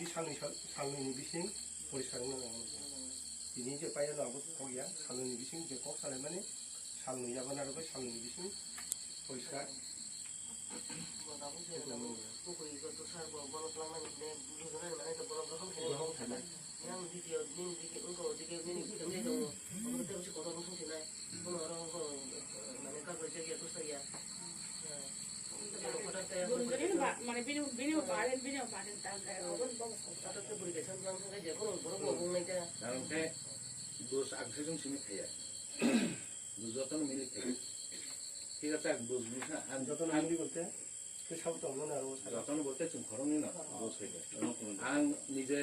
बिदि साननैनि बिसिं परिष्कार खालामनांगौ बिनि जे पाया लाबो गैया साननैनि बिसिं जे कक सालाय माने साननै जागोन आरो बे साननैनि बिसिं परिष्कार yang video ini engkau ini aku terus kota langsung sini orang mana kalau jadi terus saja mana video panen atau tu beri kesan langsung saja kalau baru aja dalam kayak dos aksesum simit ya dos jotono milit থেকে ঠিক আছে dos bisa jotono milit বলতে 그 사부터 없는 나로 jotono বলতে 좀 거론이 나 dos হইবে ang নিজে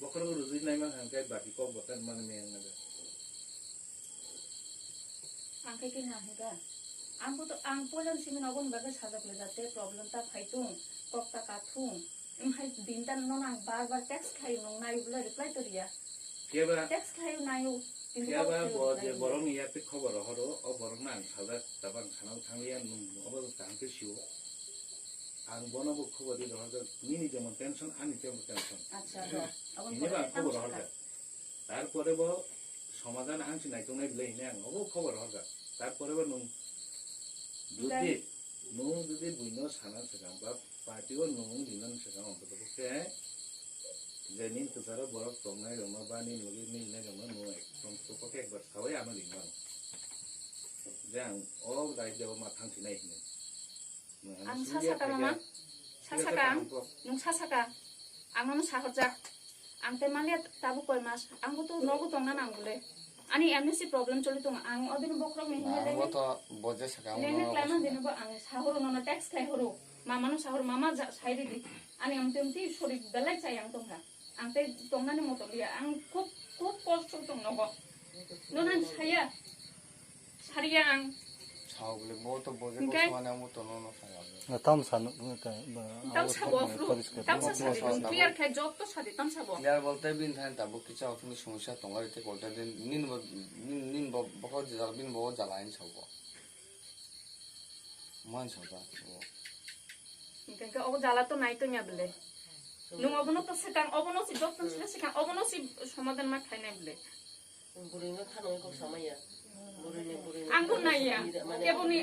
বকর রুজি নাই মান হাঙ্কাই বাকি কব বতান মানে মেন না angkai kena hega angku to ang polan simin ogon baga sajak le jate problem ta phaitung kok ta kathung hai dintan non ang bar bar text khai nong nai bla reply to ria কেবা text khai nayo কেবা বজে বরং ইয়াতে খবর হরো ও বরং না sajak তাবাং সানাও থাংলিয়া অব তাংকে শিও ang bono bu খবর দি হরো নিনি যেমন টেনশন আমি তেমন টেনশন আচ্ছা ini bang খবর হরগা তারপরে ব সমাধান আনছি নাই তো নাই বলে হিনে আং অব খবর হরগা তারপরে ব নুন যদি বুইনো সানা সেগাং বা পার্টিও নুন দিনন সেগাং অন্ততপক্ষে যে নিন তুসারো বরফ তংনাই রং বা নিন লগি নিন নাই রং নো অন্ততপক্ষে একবার সাওয়াই আমার দিনবাং যে আং অ রাইজেও মা থাংছি নাই হিনে ang sasaka mama sasaka nung sasaka ang mama sahorjak ang te malia tabu koi mas ang to nogo tongna nang bole ani amnesty problem choli tong ang odin bokrok ni hele mo to boje saka lene klama dinu ba ang sahoro nona tax khai horo mama no sahor mama sairi di ani am temti sori belai chai ang tonga ang te tongna ni moto lia ang খুব কষ্ট tong nogo nonan saya saria ang sao bole mo to boje ko sana mo to no saya tam san tam sabo tam sabo clear khai job to sadi tam sabo यार बोलते बिन थान तब किचा अपनी समस्या तंगार ते कोलता दिन निन बहुत जल बिन बहुत जलाइन सबो मान सबा इनका ओ जाला तो नाइ तो nya bele nung obono to sekang obono si job to sekang obono si সমাধান ma khai nai bele buringa khanoi ko samaya anggo naya keboni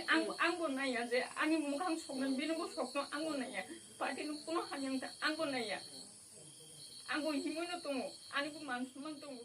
anggo naya je ani mukhang sognan binugo sogno anggo naya party no kono hanyang ta anggo naya anggo himoino tongo ani ko man suman tongo